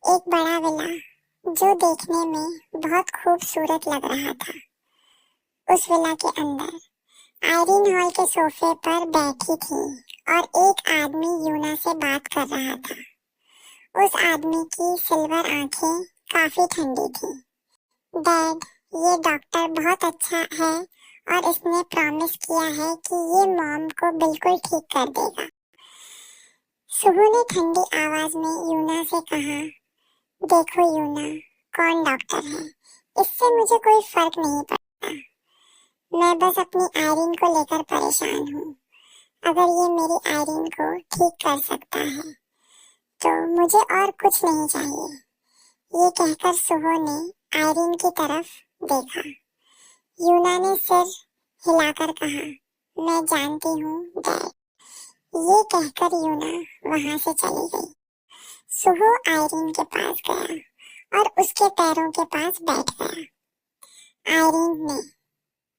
एक बड़ा विला जो देखने में बहुत खूबसूरत लग रहा था। उस विला के अंदर आयरीन हॉल के सोफे पर बैठी थी और एक आदमी यूना से बात कर रहा था। उस आदमी की सिल्वर आंखें काफी ठंडी थी। डैड, ये डॉक्टर बहुत अच्छा है और इसने प्रॉमिस किया है कि ये मॉम को बिल्कुल ठीक कर देगा। सुबह ने ठंडी आवाज में यूना से कहा, देखो यूना, कौन डॉक्टर है, इससे मुझे कोई फर्क नहीं पड़ता। मैं बस अपनी आयरीन को लेकर परेशान हूँ। अगर ये मेरी आयरीन को ठीक कर सकता है तो मुझे और कुछ नहीं चाहिए। ये कहकर सुहो ने आयरीन की तरफ देखा। यूना ने सिर हिलाकर कहा, मैं जानती हूँ डैड। ये कहकर यूना वहां से चली गई। सुहो आयरीन के पास गया और उसके पैरों के पास बैठ गया। आयरीन ने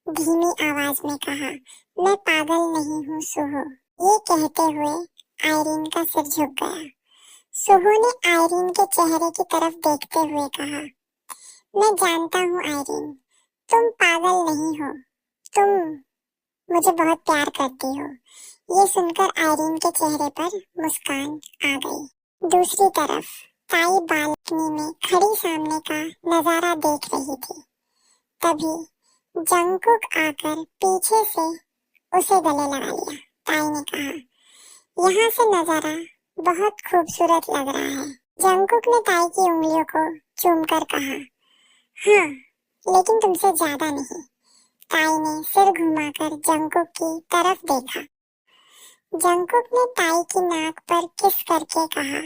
धीमी आवाज में कहा, मैं पागल नहीं हूँ सुहो। ये कहते हुए आयरीन का सिर झुक गया। सुहो ने आयरीन के चेहरे की तरफ देखते हुए कहा, मैं जानता हूँ आयरीन, तुम पागल नहीं हो, तुम मुझे बहुत प्यार करती हो। ये सुनकर आयरीन के चेहरे पर मुस्कान आ गई। दूसरी तरफ ताई बालकनी में खड़ी सामने का नजारा देख रही थी। तभी जंगकुक आकर पीछे से उसे गले लगा लिया। ताई ने कहा, यहाँ से नजारा बहुत खूबसूरत लग रहा है। जंगकुक ने ताई की उंगलियों को चूमकर कहा, हाँ, लेकिन तुमसे ज्यादा नहीं। ताई ने सिर घुमाकर जंगकुक की तरफ देखा। जंगकुक ने ताई की नाक पर किस करके कहा,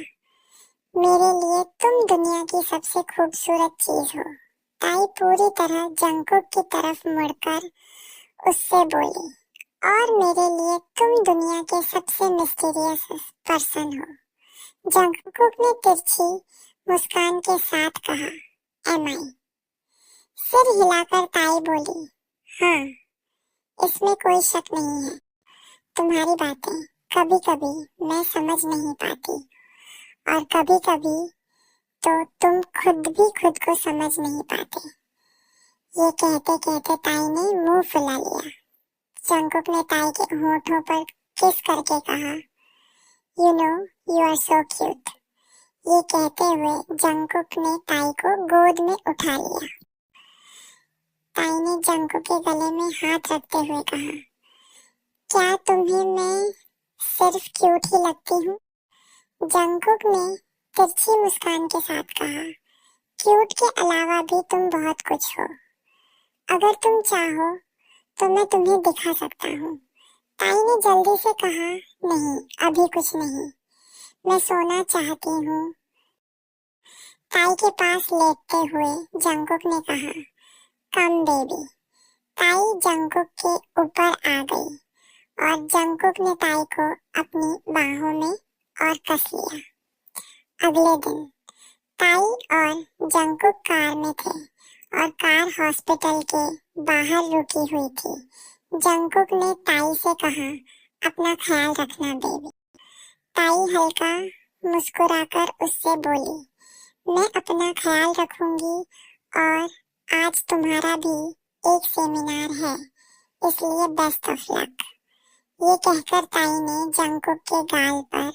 मेरे लिए तुम दुनिया की सबसे खूबसूरत चीज हो। ताई पूरी तरह जंगकुक की तरफ मुड़कर उससे बोली, और मेरे लिए तुम दुनिया के सबसे मिस्टीरियस पर्सन हो। जंगकुक ने तिरछी मुस्कान के साथ कहा, एम आई। सिर हिलाकर ताई बोली, हाँ, इसमें कोई शक नहीं है। तुम्हारी बातें कभी कभी मैं समझ नहीं पाती और कभी कभी तो तुम खुद भी खुद को समझ नहीं पाते। ये कहते कहते ताई ने मुंह फुला लिया। जंगकुक ने ताई के होठों पर किस करके कहा, you know, you are so cute. ये कहते हुए जंगकुक ने ताई को गोद में उठा लिया। ताई ने जंगकुक के गले में हाथ रखते हुए कहा, क्या तुम्हें मैं सिर्फ क्यूट ही लगती हूँ? जंगकुक ने तिरछी मुस्कान के साथ कहा, क्यूट के अलावा भी तुम बहुत कुछ हो। अगर तुम चाहो तो मैं तुम्हें दिखा सकता हूँ। ताई ने जल्दी से कहा, नहीं, अभी कुछ नहीं, मैं सोना चाहती हूँ। ताई के पास लेटते हुए जंगकुक ने कहा, कम बेबी। ताई जंगकुक के ऊपर आ गई और जंगकुक ने ताई को अपनी बाहों में और कस लिया। अगले दिन ताई और जंगकुक कार में थे और कार हॉस्पिटल के बाहर रुकी हुई थी। जंगकुक ने ताई से कहा, अपना ख्याल रखना बेबी। ताई हल्का मुस्कुराकर उससे बोली, मैं अपना ख्याल रखूंगी और आज तुम्हारा भी एक सेमिनार है, इसलिए बेस्ट ऑफ लक। ये कहकर ताई ने जंगकुक के गाल पर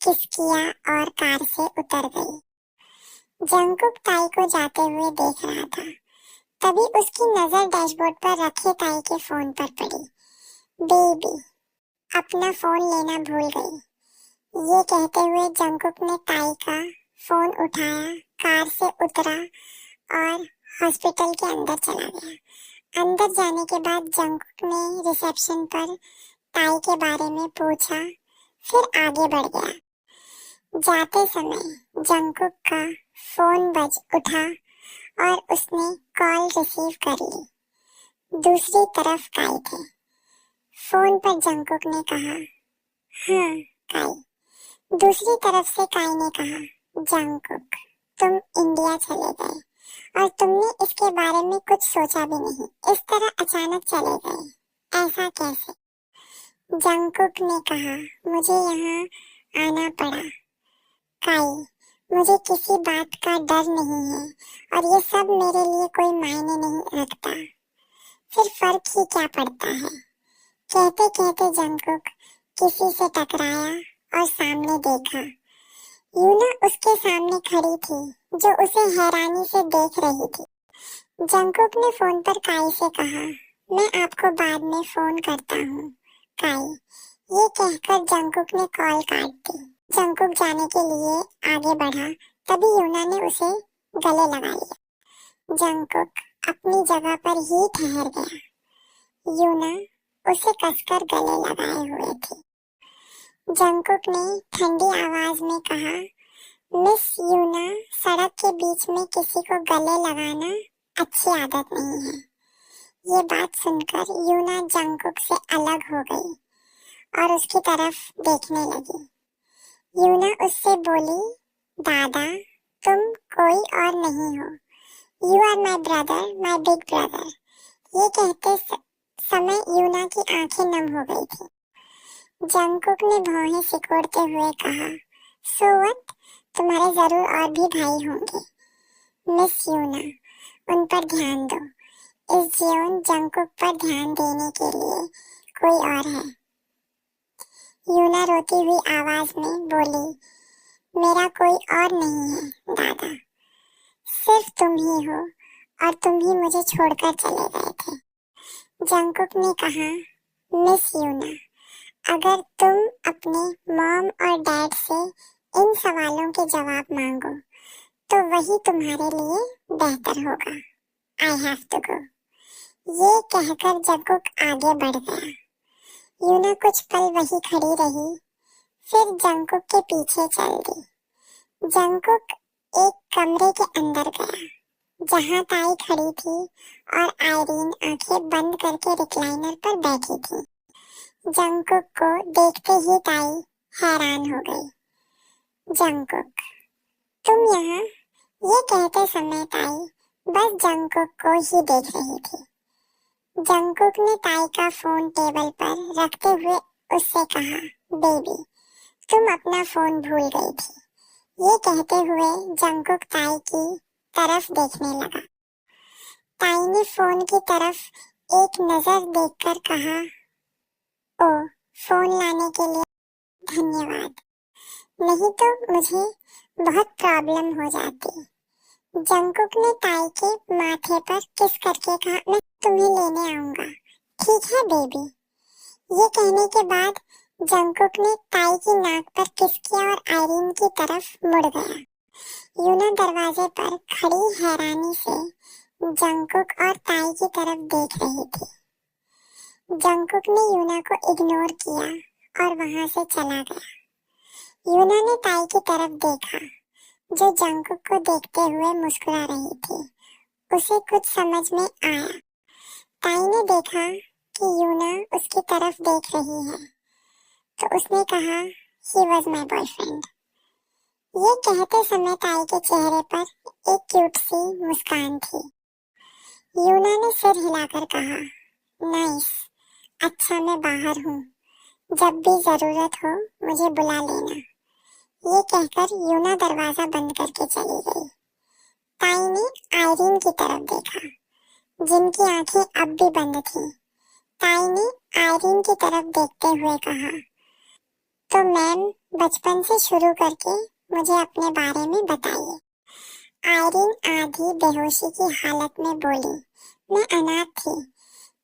किस किया और कार से उतर गई। जंगकुक ताई को जाते हुए देख रहा था। तभी उसकी नजर डैशबोर्ड पर रखे ताई के फोन पर पड़ी। बेबी, अपना फोन लेना भूल गई। ये कहते हुए जंगकुक ने ताई का फोन उठाया, कार से उतरा और हॉस्पिटल के अंदर चला गया। अंदर जाने के बाद जंगकुक ने रिसेप्शन पर ताई के बारे में पूछा, फिर आगे बढ़ गया। जाते समय जंगकुक का फोन बज उठा और उसने कॉल रिसीव कर ली। दूसरी तरफ काई थे। फोन पर जंगकुक ने कहा, हाँ काई। दूसरी तरफ से काई ने कहा, जंगकुक, तुम इंडिया चले गए और तुमने इसके बारे में कुछ सोचा भी नहीं, इस तरह अचानक चले गए, ऐसा कैसे? जंगकुक ने कहा, मुझे यहाँ आना पड़ा काई, मुझे किसी बात का डर नहीं है और ये सब मेरे लिए कोई मायने नहीं रखता। फिर फर्क ही क्या पड़ता है। कहते कहते जंगकुक किसी से टकराया और सामने देखा। यूना उसके सामने खड़ी थी, जो उसे हैरानी से देख रही थी। जंगकुक ने फोन पर काई से कहा, मैं आपको बाद में फोन करता हूँ काई। ये कहकर जंगकुक ने कॉल काट दी। जंगकुक जाने के लिए आगे बढ़ा, तभी यूना ने उसे गले लगा लिया। जंगकुक अपनी जगह पर ही ठहर गया। यूना उसे कसकर गले लगाए हुए थी। जंगकुक ने ठंडी आवाज में कहा, मिस यूना, सड़क के बीच में किसी को गले लगाना अच्छी आदत नहीं है। ये बात सुनकर यूना जंगकुक से अलग हो गई और उसकी तरफ देखने लगी। यूना उससे बोली, दादा, तुम कोई और नहीं हो। You are my brother, my big brother. ये कहते समय यूना की आंखें नम हो गई थी। जंगकुक ने भौहें सिकोड़ते हुए कहा, सो व्हाट, तुम्हारे जरूर और भी भाई होंगे। मिस यूना, उन पर ध्यान दो। इस जीवन जंगकुक पर ध्यान देने के लिए कोई और है। यूना रोती हुई आवाज में बोली, मेरा कोई और नहीं है दादा, सिर्फ तुम ही हो और तुम ही मुझे छोड़कर चले गए थे। जंगकुक ने कहा, मिस यूना, अगर तुम अपने मॉम और डैड से इन सवालों के जवाब मांगो तो वही तुम्हारे लिए बेहतर होगा। I have to go. ये कहकर जंगकुक आगे बढ़ गया। यूना कुछ पल वही खड़ी रही, फिर जंगकुक के पीछे चल दी। जंगकुक एक कमरे के अंदर गया, जहां ताई खड़ी थी और आयरीन आंखें बंद करके रिक्लाइनर पर बैठी थी। जंगकुक को देखते ही ताई हैरान हो गई। जंगकुक, तुम यहाँ? ये कहते समय ताई बस जंगकुक को ही देख रही थी। जंगकुक ने ताई का फोन टेबल पर रखते हुए उससे कहा, बेबी, तुम अपना फोन भूल गई थी। ये कहते हुए जंगकुक ताई की तरफ देखने लगा। ताई ने फोन की तरफ एक नजर देखकर कहा, ओ, फोन लाने के लिए धन्यवाद, नहीं तो मुझे बहुत प्रॉब्लम हो जाती। जंगकुक ने ताई के माथे पर किस करके कहा, मैं तुम्हें लेने आऊंगा, ठीक है बेबी। ये कहने के बाद जंगकुक ने ताई की नाक पर किस किया और आयरीन की तरफ मुड़ गया। यूना दरवाजे पर खड़ी हैरानी से जंगकुक और ताई की तरफ देख रही थी। जंगकुक ने यूना को इग्नोर किया और वहां से चला गया। यूना ने ताई की तरफ देखा, जो जंगकुक को देखते हुए मुस्कुरा रही थी। उसे कुछ समझ में आया। ताई ने देखा कि यूना उसकी तरफ देख रही है, तो उसने कहा, ही वॉज माई बॉयफ्रेंड। ये कहते समय ताई के चेहरे पर एक क्यूट सी मुस्कान थी। यूना ने सिर हिलाकर कहा, नाइस, अच्छा मैं बाहर हूँ, जब भी जरूरत हो मुझे बुला लेना। ये कहकर यूना दरवाजा बंद करके चली गई। ताई ने आयरीन की तरफ देखा, जिनकी आंखें अब भी बंद थीं। ताई ने आयरीन की तरफ देखते हुए कहा, तो मैम, बचपन से शुरू करके मुझे अपने बारे में बताइए। आयरीन आधी बेहोशी की हालत में बोली, मैं अनाथ थी।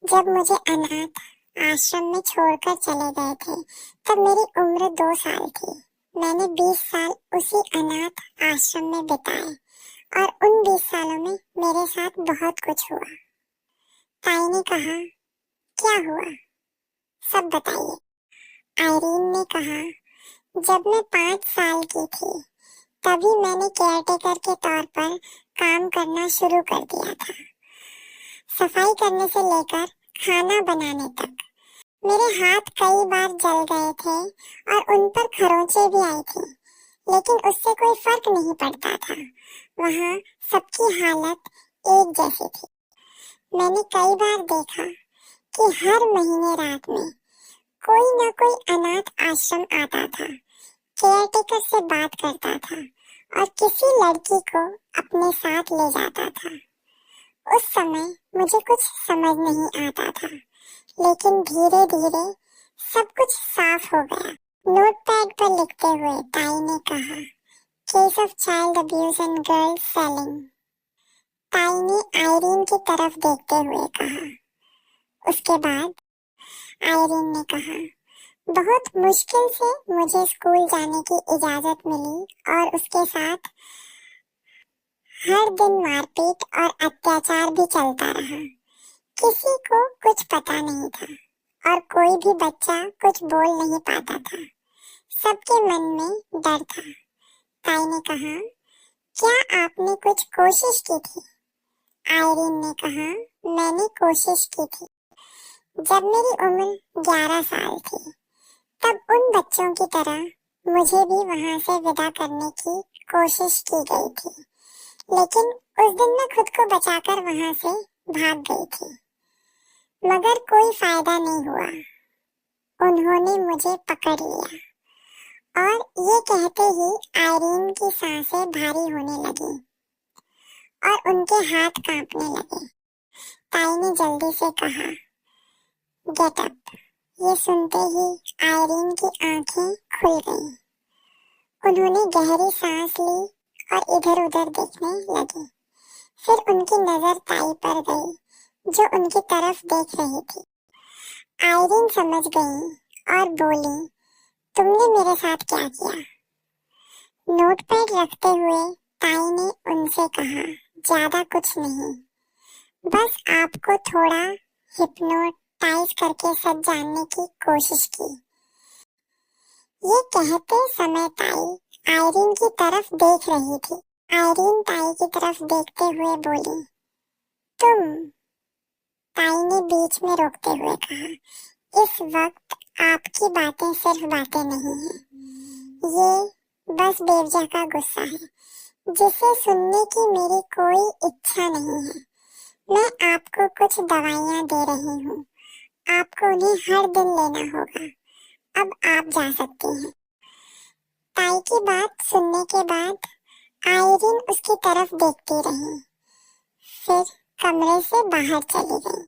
जब मुझे अनाथ आश्रम में छोड़कर चले गए थे तब मेरी उम्र 2 साल थी। मैंने 20 साल उसी अनाथ आश्रम में बिताए और उन 20 सालों में मेरे साथ बहुत कुछ हुआ। ताई ने कहा, क्या हुआ, सब बताइए। आयरीन ने कहा, जब मैं 5 साल की थी तभी मैंने केयरटेकर के तौर पर काम करना शुरू कर दिया था। सफाई करने से लेकर खाना बनाने तक। मेरे हाथ कई बार जल गए थे और उन पर खरोंचे भी आई थी, लेकिन उससे कोई फर्क नहीं पड़ता था। वहाँ सबकी हालत एक जैसी थी। मैंने कई बार देखा कि हर महीने रात में कोई न कोई अनाथ आश्रम आता था, केयरटेकर से बात करता था और किसी लड़की को अपने साथ ले जाता था। उस समय मुझे कुछ समझ नहीं आता था, लेकिन धीरे धीरे सब कुछ साफ हो गया। नोटपैड पर लिखते हुए ताई ने कहा, case of child abuse and girls selling. ताई ने आयरीन की तरफ देखते हुए कहा। उसके बाद आयरीन ने कहा, बहुत मुश्किल से मुझे स्कूल जाने की इजाजत मिली और उसके साथ हर दिन मारपीट और अत्याचार भी चलता रहा। किसी को कुछ पता नहीं था और कोई भी बच्चा कुछ बोल नहीं पाता था। सबके मन में डर था। ताई ने कहा, क्या आपने कुछ कोशिश की थी? आयरीन ने कहा, मैंने कोशिश की थी। जब मेरी उम्र 11 साल थी, तब उन बच्चों की तरह मुझे भी वहां से विदा करने की कोशिश की गई थी, लेकिन उस दिन मैं खुद को बचाकर वहां से भाग गई थी, मगर कोई फायदा नहीं हुआ। उन्होंने मुझे पकड़ लिया और ये कहते ही आयरीन की सांसें भारी होने लगी और उनके हाथ कांपने लगे। ताई ने जल्दी से कहा, गेट अप। ये सुनते ही आयरीन की आंखें खुल गईं। उन्होंने गहरी सांस ली और इधर उधर देखने लगी। फिर उनकी नजर ताई पर गई, जो उनकी तरफ देख रही थी। आयरीन समझ गई और बोली, तुमने मेरे साथ क्या किया? नोटपैड रखते हुए ताई ने उनसे कहा, ज्यादा कुछ नहीं, बस आपको थोड़ा हिप्नोटाइज करके सच जानने की कोशिश की। ये कहते समय ताई आयरीन की तरफ देख रही थी। आयरीन ताई की तरफ देखते हुए बोली, तुम? ताई ने बीच में रोकते हुए कहा, इस वक्त आपकी बातें सिर्फ बातें नहीं हैं, ये बस बेवजह का गुस्सा है, जिसे सुनने की मेरी कोई इच्छा नहीं है। मैं आपको कुछ दवाइयाँ दे रही हूँ, आपको उन्हें हर दिन लेना होगा। अब आप जा सकती हैं। ताई की बात सुनने के बाद आयरीन उसकी तरफ देखती रही, फिर कमरे से बाहर चली गई।